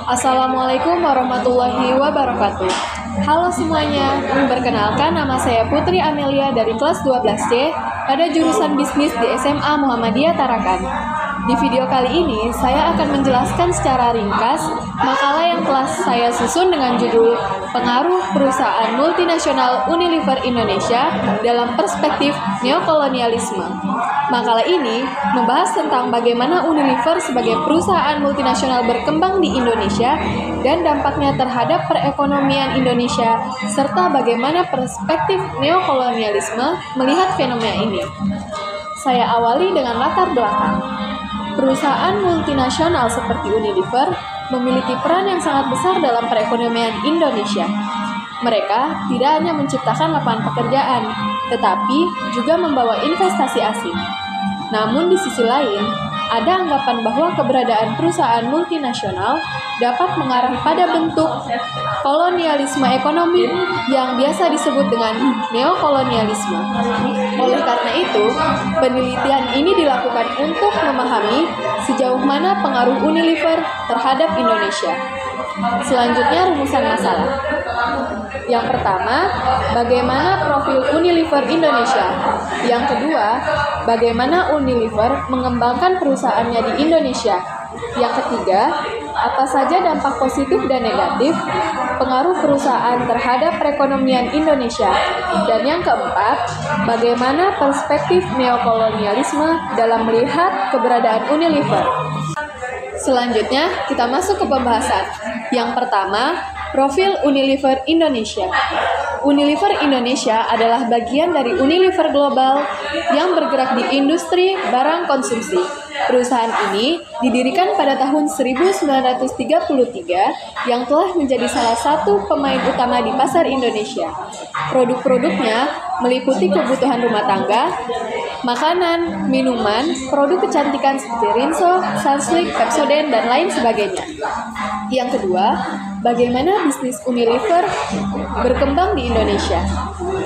Assalamualaikum warahmatullahi wabarakatuh. Halo semuanya, perkenalkan nama saya Putri Amelia dari kelas 12C pada jurusan bisnis di SMA Muhammadiyah Tarakan. Di video kali ini, saya akan menjelaskan secara ringkas makalah yang telah saya susun dengan judul Pengaruh Perusahaan Multinasional Unilever Indonesia dalam Perspektif Neokolonialisme. Makalah ini membahas tentang bagaimana Unilever sebagai perusahaan multinasional berkembang di Indonesia dan dampaknya terhadap perekonomian Indonesia, serta bagaimana perspektif neokolonialisme melihat fenomena ini. Saya awali dengan latar belakang. Perusahaan multinasional seperti Unilever memiliki peran yang sangat besar dalam perekonomian Indonesia. Mereka tidak hanya menciptakan lapangan pekerjaan, tetapi juga membawa investasi asing. Namun di sisi lain, ada anggapan bahwa keberadaan perusahaan multinasional dapat mengarah pada bentuk kolonialisme ekonomi yang biasa disebut dengan neokolonialisme. Oleh karena itu, penelitian ini dilakukan untuk memahami sejauh mana pengaruh Unilever terhadap Indonesia. Selanjutnya, rumusan masalah. Yang pertama, bagaimana profil Unilever Indonesia? Yang kedua, bagaimana Unilever mengembangkan perusahaannya di Indonesia? Yang ketiga, apa saja dampak positif dan negatif pengaruh perusahaan terhadap perekonomian Indonesia? Dan yang keempat, bagaimana perspektif neokolonialisme dalam melihat keberadaan Unilever? Selanjutnya, kita masuk ke pembahasan. Yang pertama, profil Unilever Indonesia. Unilever Indonesia adalah bagian dari Unilever Global yang bergerak di industri barang konsumsi. Perusahaan ini didirikan pada tahun 1933 yang telah menjadi salah satu pemain utama di pasar Indonesia. Produk-produknya meliputi kebutuhan rumah tangga, makanan, minuman, produk kecantikan seperti Rinso, Sunsilk, Pepsodent, dan lain sebagainya. Yang kedua, bagaimana bisnis Unilever berkembang di Indonesia?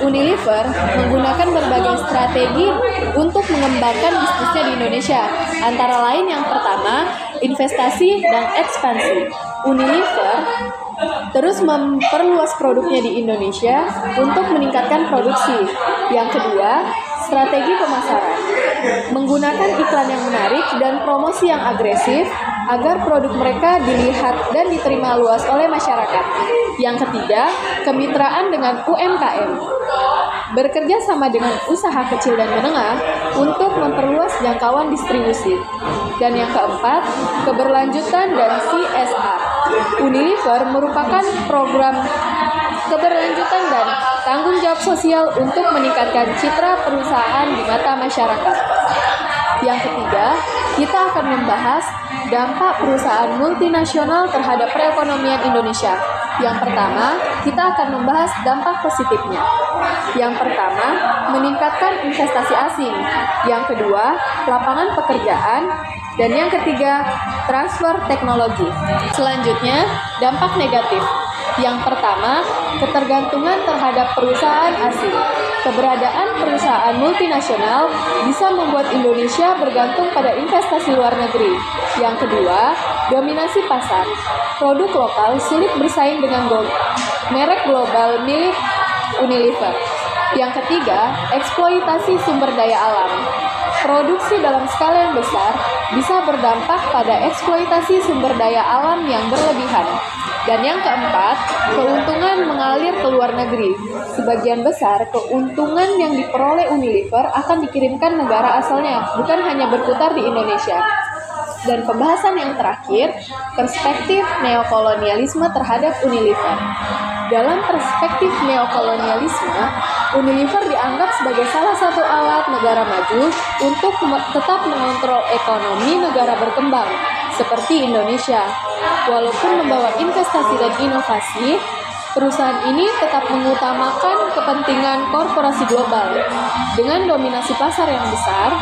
Unilever menggunakan berbagai strategi untuk mengembangkan bisnisnya di Indonesia. Antara lain yang pertama, investasi dan ekspansi. Unilever terus memperluas produknya di Indonesia untuk meningkatkan produksi. Yang kedua, strategi pemasaran. Menggunakan iklan yang menarik dan promosi yang agresif agar produk mereka dilihat dan diterima luas oleh masyarakat. Yang ketiga, kemitraan dengan UMKM. Bekerja sama dengan usaha kecil dan menengah untuk memperluas jangkauan distribusi. Dan yang keempat, keberlanjutan dan CSR. Unilever merupakan program keberlanjutan dan tanggung jawab sosial untuk meningkatkan citra perusahaan di mata masyarakat. Yang ketiga, kita akan membahas dampak perusahaan multinasional terhadap perekonomian Indonesia. Yang pertama, kita akan membahas dampak positifnya. Yang pertama, meningkatkan investasi asing. Yang kedua, lapangan pekerjaan. Dan yang ketiga, transfer teknologi. Selanjutnya, dampak negatif. Yang pertama, ketergantungan terhadap perusahaan asing. Keberadaan perusahaan multinasional bisa membuat Indonesia bergantung pada investasi luar negeri. Yang kedua, dominasi pasar. Produk lokal sulit bersaing dengan merek global milik Unilever. Yang ketiga, eksploitasi sumber daya alam. Produksi dalam skala yang besar bisa berdampak pada eksploitasi sumber daya alam yang berlebihan. Dan yang keempat, keuntungan mengalir ke luar negeri. Sebagian besar keuntungan yang diperoleh Unilever akan dikirimkan negara asalnya, bukan hanya berputar di Indonesia. Dan pembahasan yang terakhir, perspektif neokolonialisme terhadap Unilever. Dalam perspektif neokolonialisme, Unilever dianggap sebagai salah satu alat negara maju untuk tetap mengontrol ekonomi negara berkembang, seperti Indonesia. Walaupun membawa investasi dan inovasi, perusahaan ini tetap mengutamakan kepentingan korporasi global. Dengan dominasi pasar yang besar,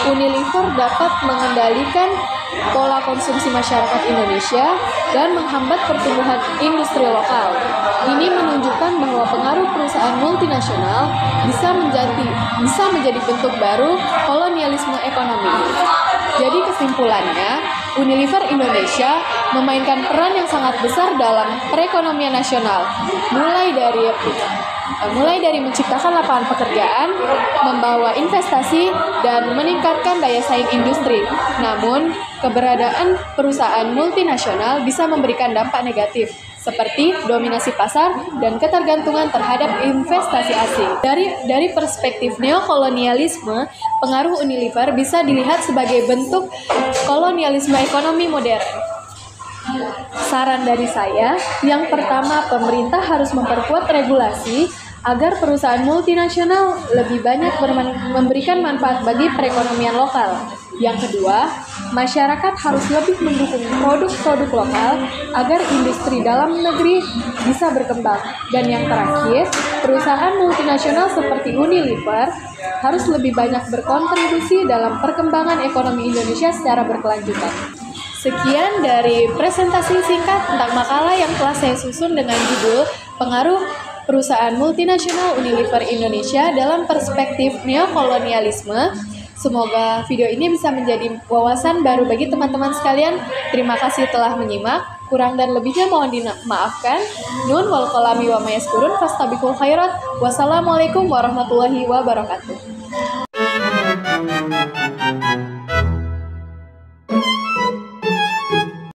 Unilever dapat mengendalikan pola konsumsi masyarakat Indonesia dan menghambat pertumbuhan industri lokal. Ini menunjukkan bahwa pengaruh perusahaan multinasional bisa menjadi bentuk baru kolonialisme ekonomi. Jadi kesimpulannya, Unilever Indonesia memainkan peran yang sangat besar dalam perekonomian nasional, mulai dari menciptakan lapangan pekerjaan, membawa investasi, dan meningkatkan daya saing industri. Namun, keberadaan perusahaan multinasional bisa memberikan dampak negatif, seperti dominasi pasar dan ketergantungan terhadap investasi asing. Dari perspektif neokolonialisme, pengaruh Unilever bisa dilihat sebagai bentuk kolonialisme ekonomi modern. Saran dari saya, yang pertama, pemerintah harus memperkuat regulasi agar perusahaan multinasional lebih banyak memberikan manfaat bagi perekonomian lokal. Yang kedua, masyarakat harus lebih mendukung produk-produk lokal agar industri dalam negeri bisa berkembang. Dan yang terakhir, perusahaan multinasional seperti Unilever harus lebih banyak berkontribusi dalam perkembangan ekonomi Indonesia secara berkelanjutan. Sekian dari presentasi singkat tentang makalah yang telah saya susun dengan judul Pengaruh Perusahaan Multinasional Unilever Indonesia dalam Perspektif Neokolonialisme. Semoga video ini bisa menjadi wawasan baru bagi teman-teman sekalian. Terima kasih telah menyimak. Kurang dan lebihnya mohon dimaafkan. Nun wal qalami wa mayaskurun fastabikul khairat. Wassalamualaikum warahmatullahi wabarakatuh.